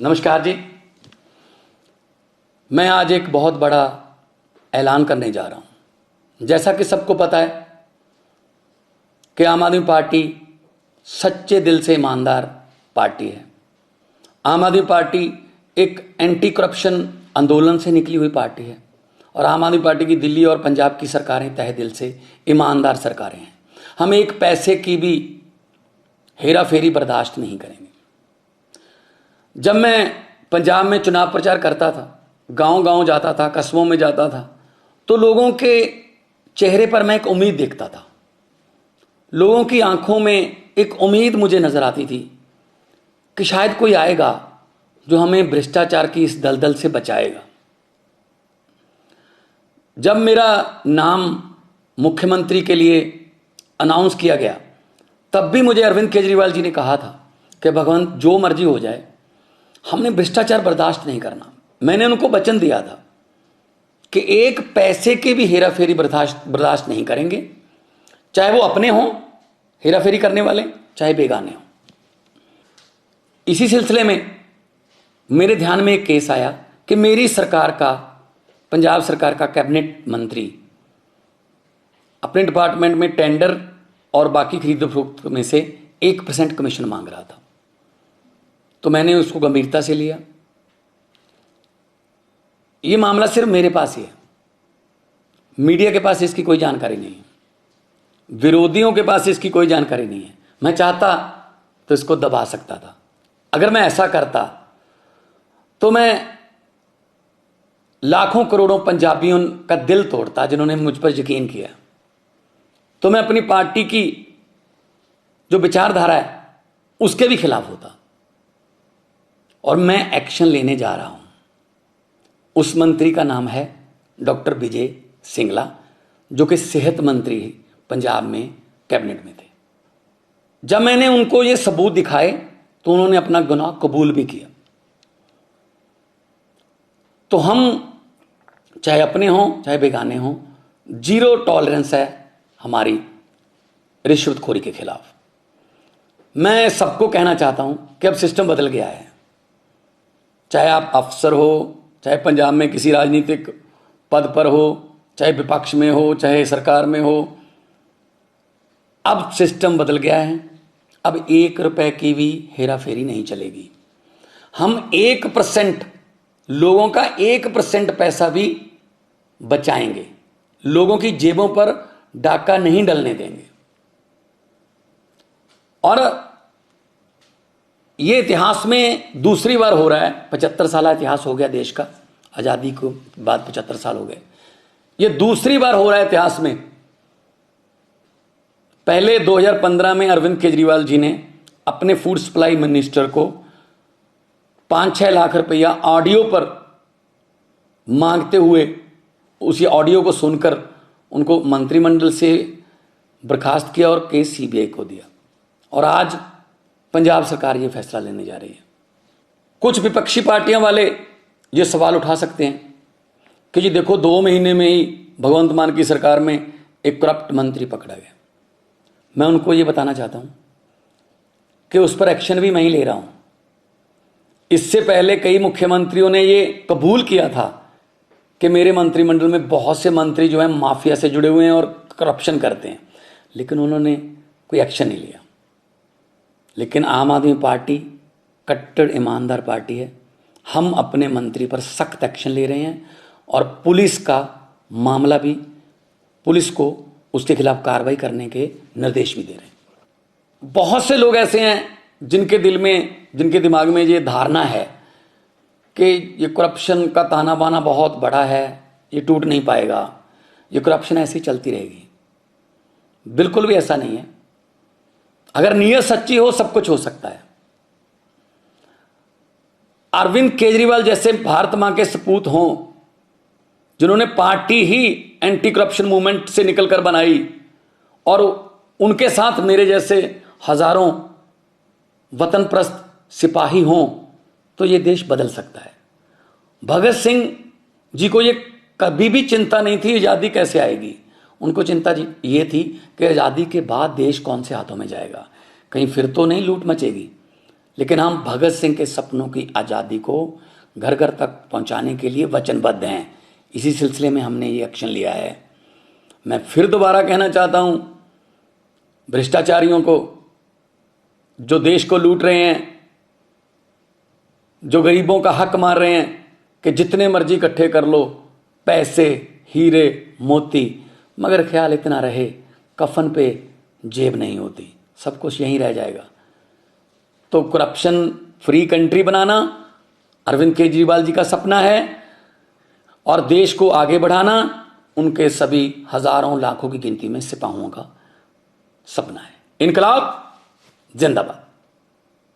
नमस्कार जी। मैं आज एक बहुत बड़ा ऐलान करने जा रहा हूं। जैसा कि सबको पता है कि आम आदमी पार्टी सच्चे दिल से ईमानदार पार्टी है। आम आदमी पार्टी एक एंटी करप्शन आंदोलन से निकली हुई पार्टी है और आम आदमी पार्टी की दिल्ली और पंजाब की सरकारें तहे दिल से ईमानदार सरकारें हैं। हम एक पैसे की भी हेरा फेरी बर्दाश्त नहीं करेंगे। जब मैं पंजाब में चुनाव प्रचार करता था, गांव-गांव जाता था, कस्बों में जाता था, तो लोगों के चेहरे पर मैं एक उम्मीद देखता था। लोगों की आंखों में एक उम्मीद मुझे नजर आती थी कि शायद कोई आएगा जो हमें भ्रष्टाचार की इस दलदल से बचाएगा। जब मेरा नाम मुख्यमंत्री के लिए अनाउंस किया गया, तब भी मुझे अरविंद केजरीवाल जी ने कहा था कि भगवंत जो मर्जी हो जाए, हमने भ्रष्टाचार बर्दाश्त नहीं करना। मैंने उनको वचन दिया था कि एक पैसे की भी हेरा फेरी बर्दाश्त नहीं करेंगे, चाहे वो अपने हों हेरा फेरी करने वाले, चाहे बेगाने हों। इसी सिलसिले में मेरे ध्यान में एक केस आया कि मेरी सरकार का, पंजाब सरकार का कैबिनेट मंत्री अपने डिपार्टमेंट में टेंडर और बाकी खरीद फरोख्त में से 1% कमीशन मांग रहा था। तो मैंने उसको गंभीरता से लिया। ये मामला सिर्फ मेरे पास ही है, मीडिया के पास इसकी कोई जानकारी नहीं है, विरोधियों के पास इसकी कोई जानकारी नहीं है। मैं चाहता तो इसको दबा सकता था। अगर मैं ऐसा करता तो मैं लाखों करोड़ों पंजाबियों का दिल तोड़ता जिन्होंने मुझ पर यकीन किया। तो मैं अपनी पार्टी की जो विचारधारा है उसके भी खिलाफ होता। और मैं एक्शन लेने जा रहा हूं। उस मंत्री का नाम है डॉक्टर विजय सिंगला, जो कि सेहत मंत्री पंजाब में कैबिनेट में थे। जब मैंने उनको ये सबूत दिखाए तो उन्होंने अपना गुनाह कबूल भी किया। तो हम चाहे अपने हों चाहे बेगाने हों, जीरो टॉलरेंस है हमारी रिश्वतखोरी के खिलाफ। मैं सबको कहना चाहता हूं कि अब सिस्टम बदल गया है। चाहे आप अफसर हो, चाहे पंजाब में किसी राजनीतिक पद पर हो, चाहे विपक्ष में हो, चाहे सरकार में हो, अब सिस्टम बदल गया है। अब 1 रुपए की भी हेरा फेरी नहीं चलेगी। हम 1%, लोगों का 1% पैसा भी बचाएंगे। लोगों की जेबों पर डाका नहीं डलने देंगे। और ये इतिहास में दूसरी बार हो रहा है। 75 साल इतिहास हो गया देश का, आज़ादी को बाद 75 साल हो गए। ये दूसरी बार हो रहा है इतिहास में। पहले 2015 में अरविंद केजरीवाल जी ने अपने फूड सप्लाई मिनिस्टर को 5-6 लाख रुपया ऑडियो पर मांगते हुए, उसी ऑडियो को सुनकर उनको मंत्रिमंडल से बर्खास्त किया और केस सीबीआई को दिया। और आज पंजाब सरकार ये फैसला लेने जा रही है। कुछ विपक्षी पार्टियां वाले ये सवाल उठा सकते हैं कि जी देखो, 2 महीने में ही भगवंत मान की सरकार में एक करप्ट मंत्री पकड़ा गया। मैं उनको ये बताना चाहता हूं कि उस पर एक्शन भी मैं ही ले रहा हूं। इससे पहले कई मुख्यमंत्रियों ने ये कबूल किया था कि मेरे मंत्रिमंडल में बहुत से मंत्री जो हैं माफिया से जुड़े हुए हैं और करप्शन करते हैं, लेकिन उन्होंने कोई एक्शन नहीं लिया। लेकिन आम आदमी पार्टी कट्टर ईमानदार पार्टी है। हम अपने मंत्री पर सख्त एक्शन ले रहे हैं और पुलिस का मामला भी, पुलिस को उसके खिलाफ कार्रवाई करने के निर्देश भी दे रहे हैं। बहुत से लोग ऐसे हैं जिनके दिल में, जिनके दिमाग में ये धारणा है कि ये करप्शन का ताना बाना बहुत बड़ा है, ये टूट नहीं पाएगा, ये करप्शन ऐसी चलती रहेगी। बिल्कुल भी ऐसा नहीं है। अगर नीयत सच्ची हो सब कुछ हो सकता है। अरविंद केजरीवाल जैसे भारत मां के सपूत हों, जिन्होंने पार्टी ही एंटी करप्शन मूवमेंट से निकलकर बनाई, और उनके साथ मेरे जैसे हजारों वतनप्रस्त सिपाही हों, तो ये देश बदल सकता है। भगत सिंह जी को ये कभी भी चिंता नहीं थी आज़ादी कैसे आएगी। उनको चिंता ये थी कि आज़ादी के बाद देश कौन से हाथों में जाएगा, कहीं फिर तो नहीं लूट मचेगी। लेकिन हम भगत सिंह के सपनों की आज़ादी को घर घर तक पहुंचाने के लिए वचनबद्ध हैं। इसी सिलसिले में हमने ये एक्शन लिया है। मैं फिर दोबारा कहना चाहता हूं भ्रष्टाचारियों को, जो देश को लूट रहे हैं, जो गरीबों का हक मार रहे हैं कि जितने मर्जी इकट्ठे कर लो, पैसे, हीरे, मोती, मगर ख्याल इतना रहे कफन पे जेब नहीं होती, सब कुछ यहीं रह जाएगा। तो करप्शन फ्री कंट्री बनाना अरविंद केजरीवाल जी का सपना है और देश को आगे बढ़ाना उनके सभी हजारों लाखों की गिनती में सिपाहियों का सपना है। इनकलाब जिंदाबाद।